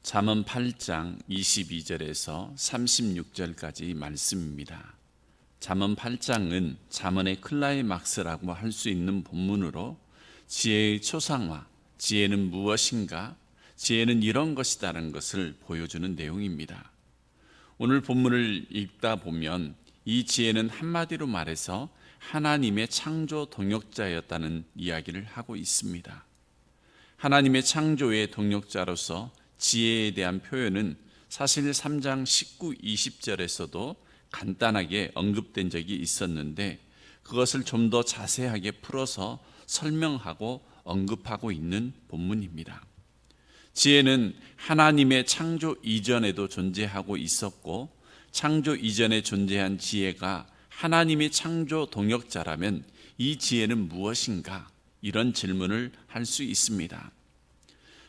잠언 8장 22절에서 36절까지 말씀입니다. 잠언 8장은 잠언의 클라이막스라고 할 수 있는 본문으로 지혜의 초상화, 지혜는 무엇인가, 지혜는 이런 것이다라는 것을 보여주는 내용입니다. 오늘 본문을 읽다 보면 이 지혜는 한마디로 말해서 하나님의 창조 동역자였다는 이야기를 하고 있습니다. 하나님의 창조의 동역자로서 지혜에 대한 표현은 사실 3장 19, 20절에서도 간단하게 언급된 적이 있었는데 그것을 좀 더 자세하게 풀어서 설명하고 언급하고 있는 본문입니다. 지혜는 하나님의 창조 이전에도 존재하고 있었고 창조 이전에 존재한 지혜가 하나님의 창조 동역자라면 이 지혜는 무엇인가? 이런 질문을 할 수 있습니다.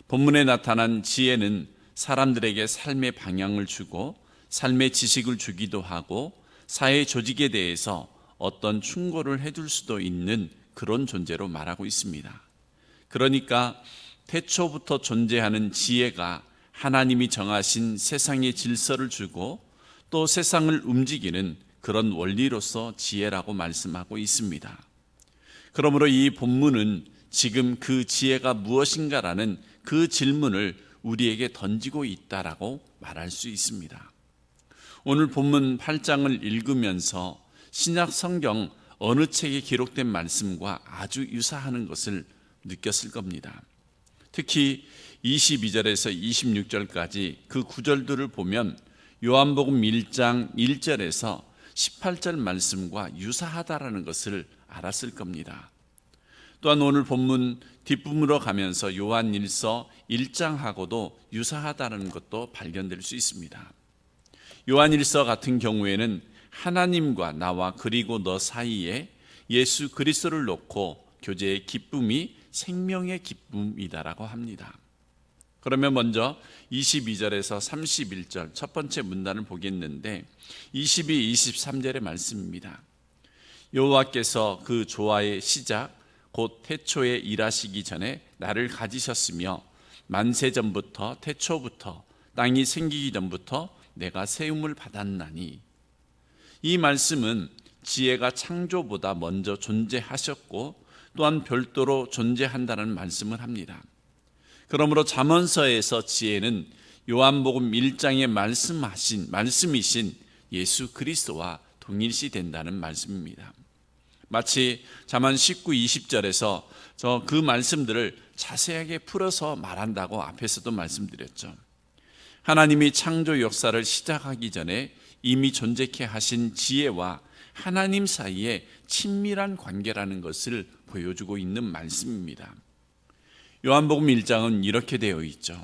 본문에 나타난 지혜는 사람들에게 삶의 방향을 주고 삶의 지식을 주기도 하고 사회 조직에 대해서 어떤 충고를 해줄 수도 있는 그런 존재로 말하고 있습니다. 그러니까 태초부터 존재하는 지혜가 하나님이 정하신 세상의 질서를 주고 또 세상을 움직이는 그런 원리로서 지혜라고 말씀하고 있습니다. 그러므로 이 본문은 지금 그 지혜가 무엇인가라는 그 질문을 우리에게 던지고 있다라고 말할 수 있습니다. 오늘 본문 8장을 읽으면서 신약 성경 어느 책에 기록된 말씀과 아주 유사하는 것을 느꼈을 겁니다. 특히 22절에서 26절까지 그 구절들을 보면 요한복음 1장 1절에서 18절 말씀과 유사하다라는 것을 알았을 겁니다. 또한 오늘 본문 뒷부분으로 가면서 요한일서 1장하고도 유사하다는 것도 발견될 수 있습니다. 요한일서 같은 경우에는 하나님과 나와 그리고 너 사이에 예수 그리스도를 놓고 교제의 기쁨이 생명의 기쁨이다라고 합니다. 그러면 먼저 22절에서 31절 첫 번째 문단을 보겠는데 22, 23절의 말씀입니다. 여호와께서 그 조화의 시작 곧 태초에 일하시기 전에 나를 가지셨으며 만세 전부터 태초부터 땅이 생기기 전부터 내가 세움을 받았나니. 이 말씀은 지혜가 창조보다 먼저 존재하셨고 또한 별도로 존재한다는 말씀을 합니다. 그러므로 잠언서에서 지혜는 요한복음 1장에 말씀이신 예수 그리스도와 동일시된다는 말씀입니다. 마치 잠언 19, 20절에서 그 말씀들을 자세하게 풀어서 말한다고 앞에서도 말씀드렸죠. 하나님이 창조 역사를 시작하기 전에 이미 존재케 하신 지혜와 하나님 사이에 친밀한 관계라는 것을 보여주고 있는 말씀입니다. 요한복음 1장은 이렇게 되어 있죠.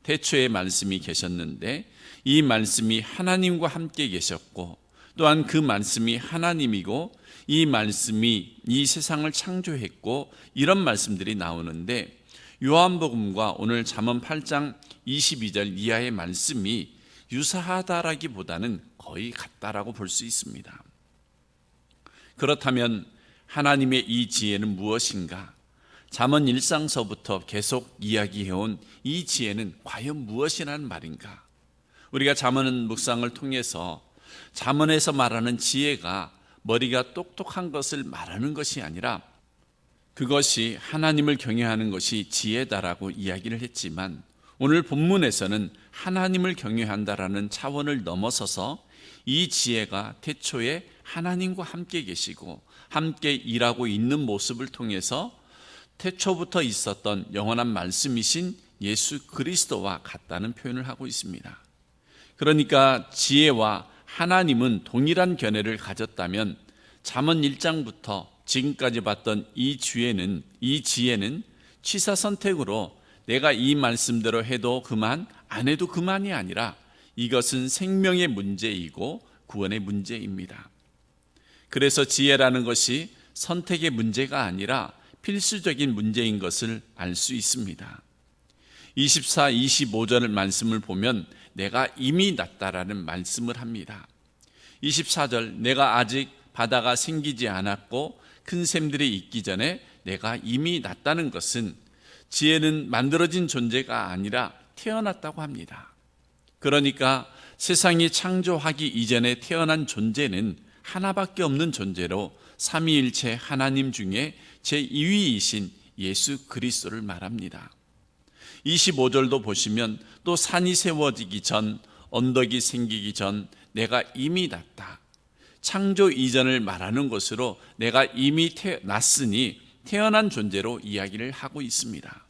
태초에 말씀이 계셨는데 이 말씀이 하나님과 함께 계셨고 또한 그 말씀이 하나님이고 이 말씀이 이 세상을 창조했고 이런 말씀들이 나오는데 요한복음과 오늘 잠언 8장 22절 이하의 말씀이 유사하다라기보다는 거의 같다라고 볼 수 있습니다. 그렇다면 하나님의 이 지혜는 무엇인가? 잠언 1장서부터 계속 이야기해온 이 지혜는 과연 무엇이라는 말인가? 우리가 잠언 묵상을 통해서 잠언에서 말하는 지혜가 머리가 똑똑한 것을 말하는 것이 아니라 그것이 하나님을 경외하는 것이 지혜다라고 이야기를 했지만 오늘 본문에서는 하나님을 경외한다라는 차원을 넘어서서 이 지혜가 태초에 하나님과 함께 계시고 함께 일하고 있는 모습을 통해서 태초부터 있었던 영원한 말씀이신 예수 그리스도와 같다는 표현을 하고 있습니다. 그러니까 지혜와 하나님은 동일한 견해를 가졌다면 잠언 1장부터 지금까지 봤던 이 지혜는 취사 선택으로 내가 이 말씀대로 해도 그만, 안 해도 그만이 아니라 이것은 생명의 문제이고 구원의 문제입니다. 그래서 지혜라는 것이 선택의 문제가 아니라 필수적인 문제인 것을 알 수 있습니다. 24, 25절 말씀을 보면 내가 이미 났다라는 말씀을 합니다. 24절 내가 아직 바다가 생기지 않았고 큰 샘들이 있기 전에 내가 이미 났다는 것은 지혜는 만들어진 존재가 아니라 태어났다고 합니다. 그러니까 세상이 창조하기 이전에 태어난 존재는 하나밖에 없는 존재로 삼위일체 하나님 중에 제2위이신 예수 그리스도를 말합니다. 25절도 보시면 또 산이 세워지기 전, 언덕이 생기기 전 내가 이미 났다. 창조 이전을 말하는 것으로 내가 이미 났으니 태어난 존재로 이야기를 하고 있습니다.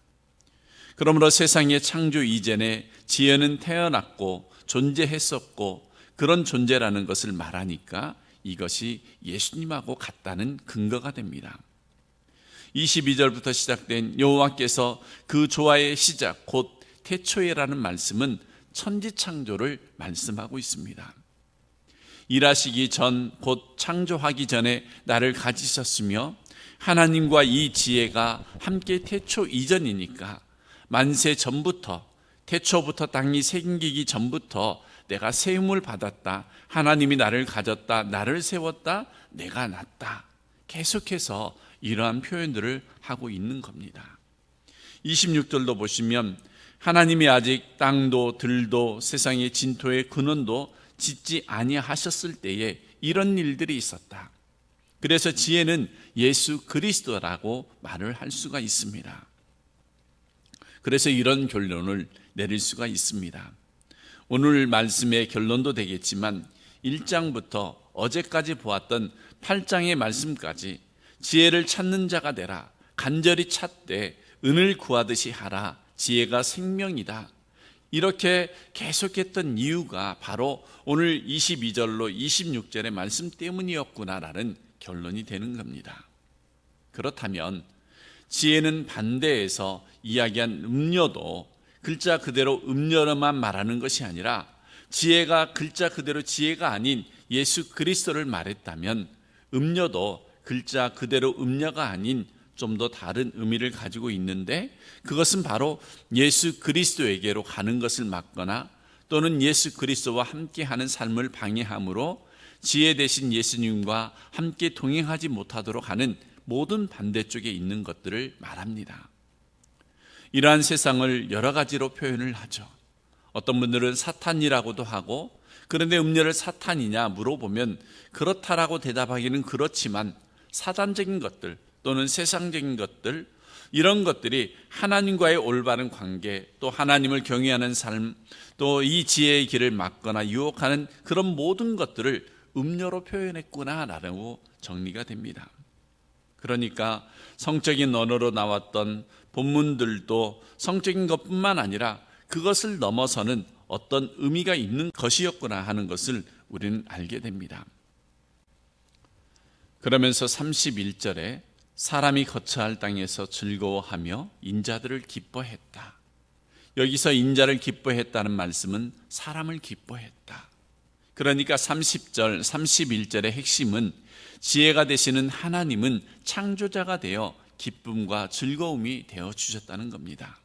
그러므로 세상의 창조 이전에 지혜는 태어났고 존재했었고 그런 존재라는 것을 말하니까 이것이 예수님하고 같다는 근거가 됩니다. 22절부터 시작된 여호와께서 그 조화의 시작 곧 태초에라는 말씀은 천지창조를 말씀하고 있습니다. 일하시기 전 곧 창조하기 전에 나를 가지셨으며 하나님과 이 지혜가 함께 태초 이전이니까 만세 전부터 태초부터 땅이 생기기 전부터 내가 세움을 받았다. 하나님이 나를 가졌다. 나를 세웠다. 내가 났다. 계속해서 이러한 표현들을 하고 있는 겁니다. 26절도 보시면 하나님이 아직 땅도 들도 세상의 진토의 근원도 짓지 아니하셨을 때에 이런 일들이 있었다. 그래서 지혜는 예수 그리스도라고 말을 할 수가 있습니다. 그래서 이런 결론을 내릴 수가 있습니다. 오늘 말씀의 결론도 되겠지만 1장부터 어제까지 보았던 8장의 말씀까지 지혜를 찾는 자가 되라. 간절히 찾되 은을 구하듯이 하라. 지혜가 생명이다. 이렇게 계속했던 이유가 바로 오늘 22절로 26절의 말씀 때문이었구나라는 결론이 되는 겁니다. 그렇다면 지혜는 반대해서 이야기한 음료도 글자 그대로 음료로만 말하는 것이 아니라 지혜가 글자 그대로 지혜가 아닌 예수 그리스도를 말했다면 음료도 글자 그대로 음료가 아닌 좀 더 다른 의미를 가지고 있는데 그것은 바로 예수 그리스도에게로 가는 것을 막거나 또는 예수 그리스도와 함께하는 삶을 방해함으로 지혜 대신 예수님과 함께 동행하지 못하도록 하는 모든 반대쪽에 있는 것들을 말합니다. 이러한 세상을 여러 가지로 표현을 하죠. 어떤 분들은 사탄이라고도 하고 그런데 음료를 사탄이냐 물어보면 그렇다라고 대답하기는 그렇지만 사단적인 것들 또는 세상적인 것들 이런 것들이 하나님과의 올바른 관계 또 하나님을 경외하는 삶 또 이 지혜의 길을 막거나 유혹하는 그런 모든 것들을 음료로 표현했구나라고 정리가 됩니다. 그러니까 성적인 언어로 나왔던 본문들도 성적인 것뿐만 아니라 그것을 넘어서는 어떤 의미가 있는 것이었구나 하는 것을 우리는 알게 됩니다. 그러면서 31절에 사람이 거처할 땅에서 즐거워하며 인자들을 기뻐했다. 여기서 인자를 기뻐했다는 말씀은 사람을 기뻐했다. 그러니까 30절, 31절의 핵심은 지혜가 되시는 하나님은 창조자가 되어 기쁨과 즐거움이 되어 주셨다는 겁니다.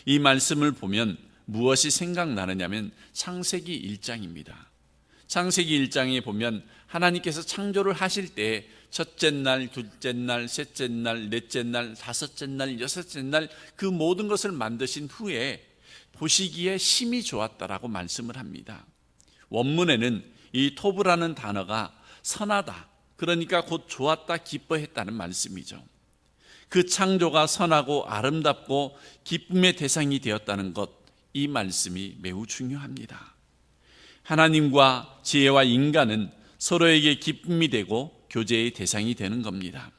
이 말씀을 보면 무엇이 생각나느냐면 창세기 1장입니다. 창세기 1장에 보면 하나님께서 창조를 하실 때 첫째 날, 둘째 날, 셋째 날, 넷째 날, 다섯째 날, 여섯째 날 그 모든 것을 만드신 후에 보시기에 심히 좋았다라고 말씀을 합니다. 원문에는 이 토브라는 단어가 선하다, 그러니까 곧 좋았다, 기뻐했다는 말씀이죠. 그 창조가 선하고 아름답고 기쁨의 대상이 되었다는 것, 이 말씀이 매우 중요합니다. 하나님과 지혜와 인간은 서로에게 기쁨이 되고 교제의 대상이 되는 겁니다.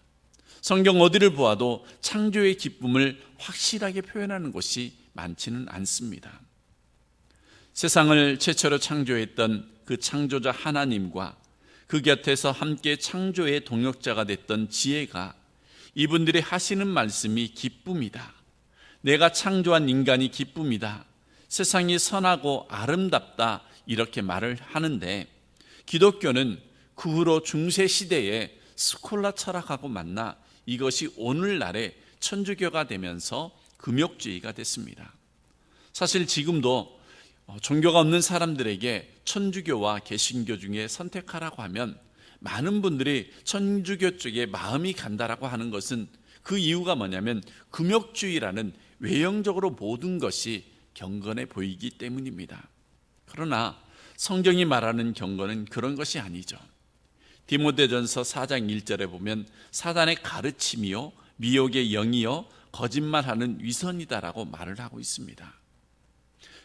성경 어디를 보아도 창조의 기쁨을 확실하게 표현하는 곳이 많지는 않습니다. 세상을 최초로 창조했던 그 창조자 하나님과 그 곁에서 함께 창조의 동역자가 됐던 지혜가 이분들이 하시는 말씀이 기쁨이다. 내가 창조한 인간이 기쁨이다. 세상이 선하고 아름답다. 이렇게 말을 하는데 기독교는 그 후로 중세시대에 스콜라 철학하고 만나 이것이 오늘날의 천주교가 되면서 금욕주의가 됐습니다. 사실 지금도 종교가 없는 사람들에게 천주교와 개신교 중에 선택하라고 하면 많은 분들이 천주교 쪽에 마음이 간다라고 하는 것은 그 이유가 뭐냐면 금욕주의라는 외형적으로 모든 것이 경건해 보이기 때문입니다. 그러나 성경이 말하는 경건은 그런 것이 아니죠. 디모데전서 4장 1절에 보면 사단의 가르침이요 미혹의 영이요 거짓말하는 위선이다라고 말을 하고 있습니다.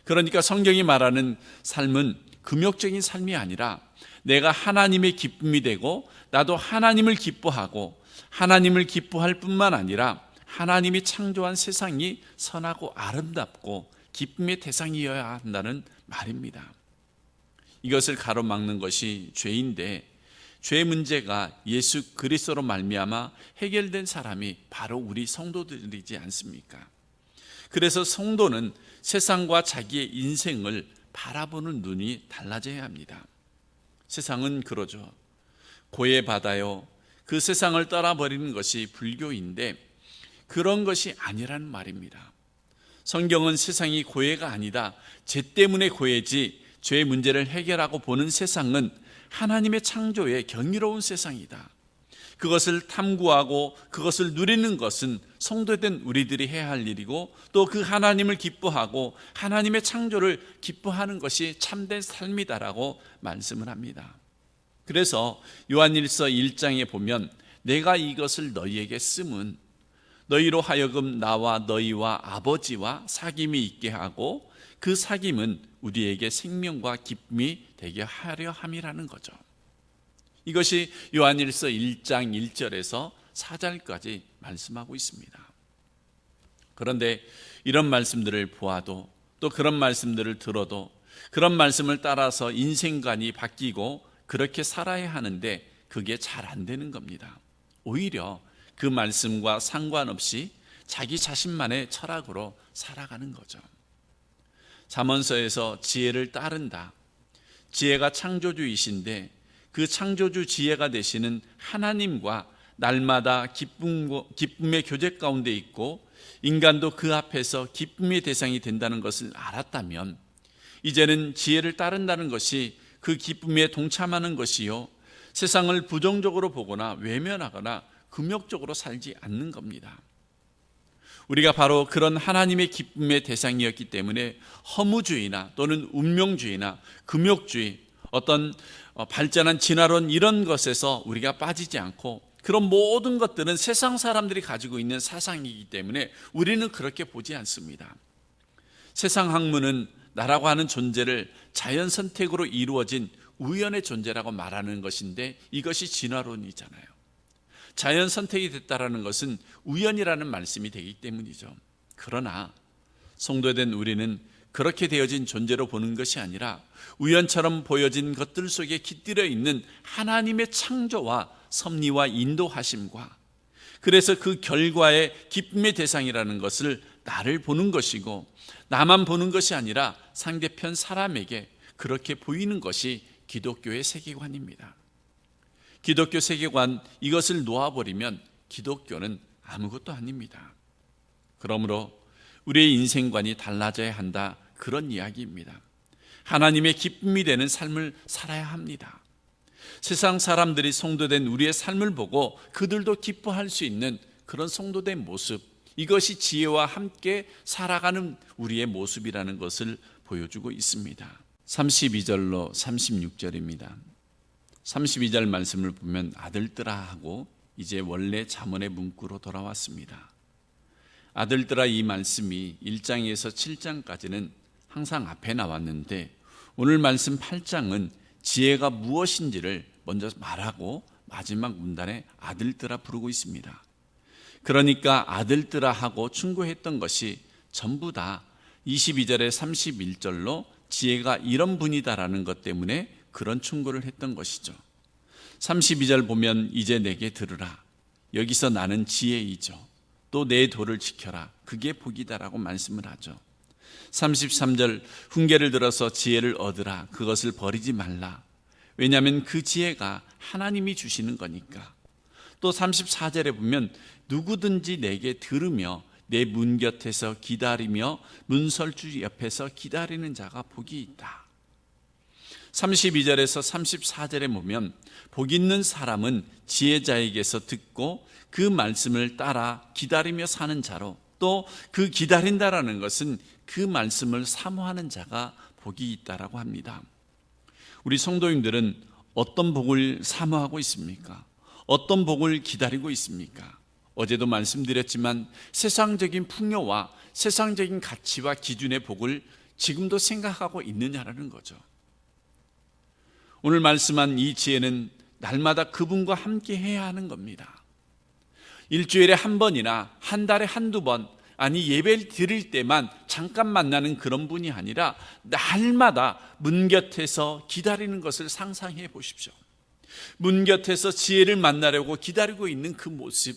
그러니까 성경이 말하는 삶은 금욕적인 삶이 아니라 내가 하나님의 기쁨이 되고 나도 하나님을 기뻐하고 하나님을 기뻐할 뿐만 아니라 하나님이 창조한 세상이 선하고 아름답고 기쁨의 대상이어야 한다는 말입니다. 이것을 가로막는 것이 죄인데 죄의 문제가 예수 그리스도로 말미암아 해결된 사람이 바로 우리 성도들이지 않습니까? 그래서 성도는 세상과 자기의 인생을 바라보는 눈이 달라져야 합니다. 세상은 그러죠. 고해받아요. 그 세상을 떠나버리는 것이 불교인데 그런 것이 아니라는 말입니다. 성경은 세상이 고해가 아니다. 죄 때문에 고해지 죄의 문제를 해결하고 보는 세상은 하나님의 창조의 경이로운 세상이다. 그것을 탐구하고 그것을 누리는 것은 성도된 우리들이 해야 할 일이고 또 그 하나님을 기뻐하고 하나님의 창조를 기뻐하는 것이 참된 삶이다라고 말씀을 합니다. 그래서 요한일서 1장에 보면 내가 이것을 너희에게 쓰면 너희로 하여금 나와 너희와 아버지와 사귐이 있게 하고 그 사귐은 우리에게 생명과 기쁨이 되게 하려 함이라는 거죠. 이것이 요한일서 1장 1절에서 4절까지 말씀하고 있습니다. 그런데 이런 말씀들을 보아도 또 그런 말씀들을 들어도 그런 말씀을 따라서 인생관이 바뀌고 그렇게 살아야 하는데 그게 잘 안 되는 겁니다. 오히려 그 말씀과 상관없이 자기 자신만의 철학으로 살아가는 거죠. 잠언서에서 지혜를 따른다. 지혜가 창조주이신데 그 창조주 지혜가 되시는 하나님과 날마다 기쁨의 교제 가운데 있고 인간도 그 앞에서 기쁨의 대상이 된다는 것을 알았다면 이제는 지혜를 따른다는 것이 그 기쁨에 동참하는 것이요 세상을 부정적으로 보거나 외면하거나 금욕적으로 살지 않는 겁니다. 우리가 바로 그런 하나님의 기쁨의 대상이었기 때문에 허무주의나 또는 운명주의나 금욕주의 어떤 발전한 진화론 이런 것에서 우리가 빠지지 않고 그런 모든 것들은 세상 사람들이 가지고 있는 사상이기 때문에 우리는 그렇게 보지 않습니다. 세상 학문은 나라고 하는 존재를 자연 선택으로 이루어진 우연의 존재라고 말하는 것인데 이것이 진화론이잖아요. 자연 선택이 됐다라는 것은 우연이라는 말씀이 되기 때문이죠. 그러나 성도된 우리는 그렇게 되어진 존재로 보는 것이 아니라 우연처럼 보여진 것들 속에 깃들여 있는 하나님의 창조와 섭리와 인도하심과 그래서 그 결과의 기쁨의 대상이라는 것을 나를 보는 것이고 나만 보는 것이 아니라 상대편 사람에게 그렇게 보이는 것이 기독교의 세계관입니다. 기독교 세계관 이것을 놓아버리면 기독교는 아무것도 아닙니다. 그러므로 우리의 인생관이 달라져야 한다 그런 이야기입니다. 하나님의 기쁨이 되는 삶을 살아야 합니다. 세상 사람들이 성도된 우리의 삶을 보고 그들도 기뻐할 수 있는 그런 성도된 모습 이것이 지혜와 함께 살아가는 우리의 모습이라는 것을 보여주고 있습니다. 32절로 36절입니다. 32절 말씀을 보면 아들들아 하고 이제 원래 잠언의 문구로 돌아왔습니다. 아들들아 이 말씀이 1장에서 7장까지는 항상 앞에 나왔는데 오늘 말씀 8장은 지혜가 무엇인지를 먼저 말하고 마지막 문단에 아들들아 부르고 있습니다. 그러니까 아들들아 하고 충고했던 것이 전부 다 22절에 31절로 지혜가 이런 분이다라는 것 때문에 그런 충고를 했던 것이죠. 32절 보면 이제 내게 들으라. 여기서 나는 지혜이죠. 또 내 도를 지켜라. 그게 복이다라고 말씀을 하죠. 33절 훈계를 들어서 지혜를 얻으라. 그것을 버리지 말라. 왜냐하면 그 지혜가 하나님이 주시는 거니까. 또 34절에 보면 누구든지 내게 들으며 내 문 곁에서 기다리며 문설주 옆에서 기다리는 자가 복이 있다. 32절에서 34절에 보면 복 있는 사람은 지혜자에게서 듣고 그 말씀을 따라 기다리며 사는 자로 또 그 기다린다라는 것은 그 말씀을 사모하는 자가 복이 있다라고 합니다. 우리 성도님들은 어떤 복을 사모하고 있습니까? 어떤 복을 기다리고 있습니까? 어제도 말씀드렸지만 세상적인 풍요와 세상적인 가치와 기준의 복을 지금도 생각하고 있느냐라는 거죠. 오늘 말씀한 이 지혜는 날마다 그분과 함께 해야 하는 겁니다. 일주일에 한 번이나 한 달에 한두 번, 아니 예배를 드릴 때만 잠깐 만나는 그런 분이 아니라 날마다 문 곁에서 기다리는 것을 상상해 보십시오. 문 곁에서 지혜를 만나려고 기다리고 있는 그 모습,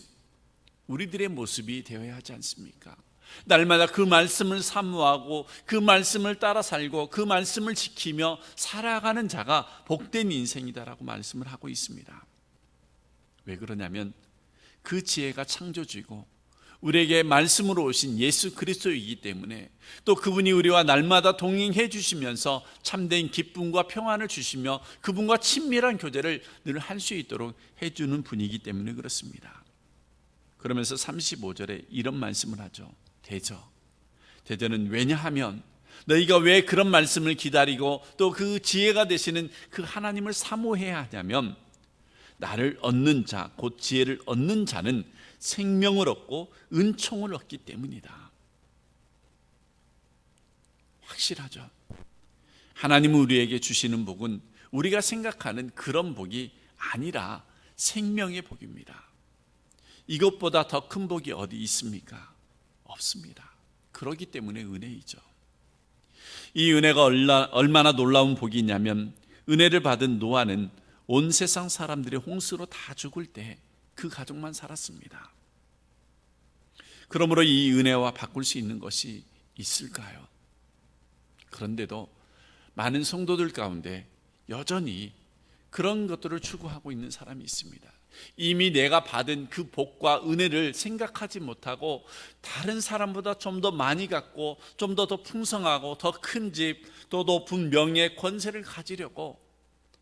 우리들의 모습이 되어야 하지 않습니까? 날마다 그 말씀을 사모하고 그 말씀을 따라 살고 그 말씀을 지키며 살아가는 자가 복된 인생이다라고 말씀을 하고 있습니다. 왜 그러냐면 그 지혜가 창조주이고 우리에게 말씀으로 오신 예수 그리스도이기 때문에, 또 그분이 우리와 날마다 동행해 주시면서 참된 기쁨과 평안을 주시며 그분과 친밀한 교제를 늘 할 수 있도록 해주는 분이기 때문에 그렇습니다. 그러면서 35절에 이런 말씀을 하죠. 대저는 왜냐하면 너희가 왜 그런 말씀을 기다리고 또 그 지혜가 되시는 그 하나님을 사모해야 하냐면, 나를 얻는 자, 곧 지혜를 얻는 자는 생명을 얻고 은총을 얻기 때문이다. 확실하죠. 하나님은 우리에게 주시는 복은 우리가 생각하는 그런 복이 아니라 생명의 복입니다. 이것보다 더 큰 복이 어디 있습니까? 없습니다. 그렇기 때문에 은혜이죠. 이 은혜가 얼마나 놀라운 복이 있냐면, 은혜를 받은 노아는 온 세상 사람들의 홍수로 다 죽을 때 그 가족만 살았습니다. 그러므로 이 은혜와 바꿀 수 있는 것이 있을까요? 그런데도 많은 성도들 가운데 여전히 그런 것들을 추구하고 있는 사람이 있습니다. 이미 내가 받은 그 복과 은혜를 생각하지 못하고 다른 사람보다 좀 더 많이 갖고 좀 더 풍성하고 더 큰 집, 또 높은 명예, 권세를 가지려고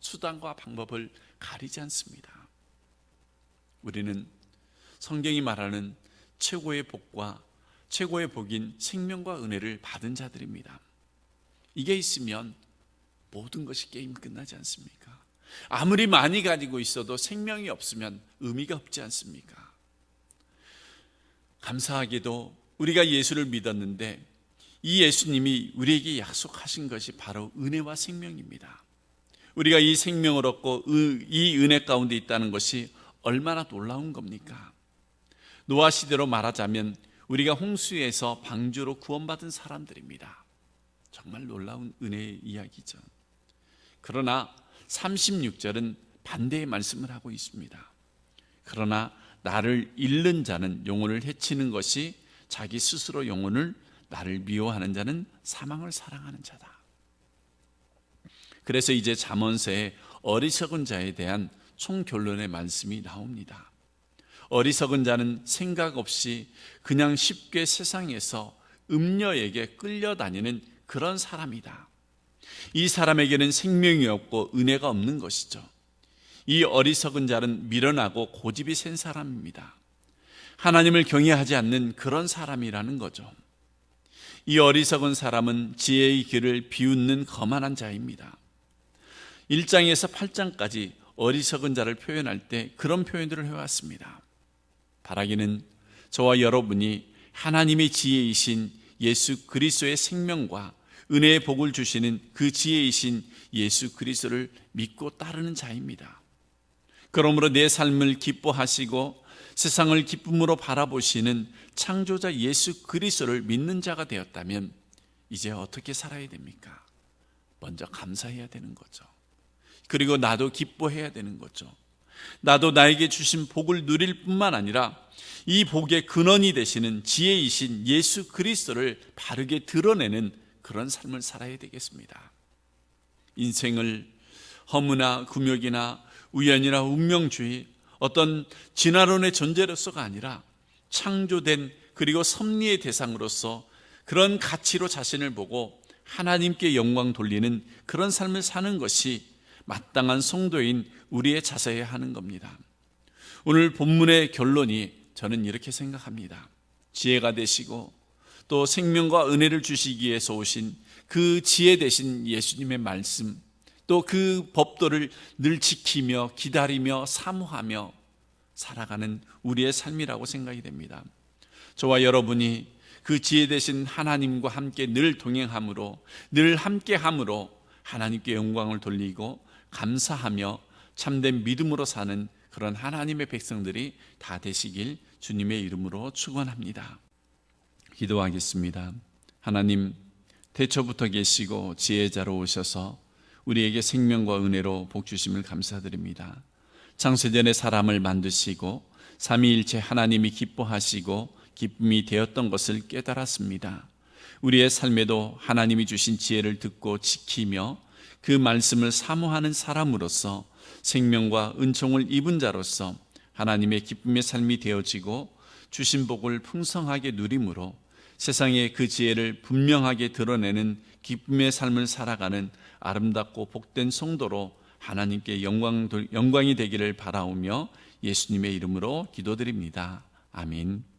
수단과 방법을 가리지 않습니다. 우리는 성경이 말하는 최고의 복과 최고의 복인 생명과 은혜를 받은 자들입니다. 이게 있으면 모든 것이 게임 끝나지 않습니까? 아무리 많이 가지고 있어도 생명이 없으면 의미가 없지 않습니까? 감사하게도 우리가 예수를 믿었는데 이 예수님이 우리에게 약속하신 것이 바로 은혜와 생명입니다. 우리가 이 생명을 얻고 이 은혜 가운데 있다는 것이 얼마나 놀라운 겁니까? 노아 시대로 말하자면 우리가 홍수에서 방주로 구원받은 사람들입니다. 정말 놀라운 은혜의 이야기죠. 그러나 36절은 반대의 말씀을 하고 있습니다. 그러나 나를 잃는 자는 영혼을 해치는 것이, 자기 스스로 영혼을 나를 미워하는 자는 사망을 사랑하는 자다. 그래서 이제 잠언서에 어리석은 자에 대한 총결론의 말씀이 나옵니다. 어리석은 자는 생각 없이 그냥 쉽게 세상에서 음녀에게 끌려다니는 그런 사람이다. 이 사람에게는 생명이 없고 은혜가 없는 것이죠. 이 어리석은 자는 미련하고 고집이 센 사람입니다. 하나님을 경외하지 않는 그런 사람이라는 거죠. 이 어리석은 사람은 지혜의 길을 비웃는 거만한 자입니다. 1장에서 8장까지 어리석은 자를 표현할 때 그런 표현들을 해왔습니다. 바라기는 저와 여러분이 하나님의 지혜이신 예수 그리스도의 생명과 은혜의 복을 주시는 그 지혜이신 예수 그리스도를 믿고 따르는 자입니다. 그러므로 내 삶을 기뻐하시고 세상을 기쁨으로 바라보시는 창조자 예수 그리스도를 믿는 자가 되었다면 이제 어떻게 살아야 됩니까? 먼저 감사해야 되는 거죠. 그리고 나도 기뻐해야 되는 거죠. 나도 나에게 주신 복을 누릴 뿐만 아니라 이 복의 근원이 되시는 지혜이신 예수 그리스도를 바르게 드러내는 그런 삶을 살아야 되겠습니다. 인생을 허무나 굴욕이나 우연이나 운명주의, 어떤 진화론의 존재로서가 아니라 창조된 그리고 섭리의 대상으로서 그런 가치로 자신을 보고 하나님께 영광 돌리는 그런 삶을 사는 것이 마땅한 성도인 우리의 자세여야 하는 겁니다. 오늘 본문의 결론이 저는 이렇게 생각합니다. 지혜가 되시고 또 생명과 은혜를 주시기 위해서 오신 그 지혜 되신 예수님의 말씀, 또 그 법도를 늘 지키며 기다리며 사모하며 살아가는 우리의 삶이라고 생각이 됩니다. 저와 여러분이 그 지혜 되신 하나님과 함께 늘 동행함으로, 늘 함께함으로 하나님께 영광을 돌리고 감사하며 참된 믿음으로 사는 그런 하나님의 백성들이 다 되시길 주님의 이름으로 축원합니다. 기도하겠습니다. 하나님, 태초부터 계시고 지혜자로 오셔서 우리에게 생명과 은혜로 복 주심을 감사드립니다. 창세전에 사람을 만드시고 삼위일체 하나님이 기뻐하시고 기쁨이 되었던 것을 깨달았습니다. 우리의 삶에도 하나님이 주신 지혜를 듣고 지키며 그 말씀을 사모하는 사람으로서 생명과 은총을 입은 자로서 하나님의 기쁨의 삶이 되어지고 주신 복을 풍성하게 누림으로 세상에 그 지혜를 분명하게 드러내는 기쁨의 삶을 살아가는 아름답고 복된 성도로 하나님께 영광이 되기를 바라오며 예수님의 이름으로 기도드립니다. 아멘.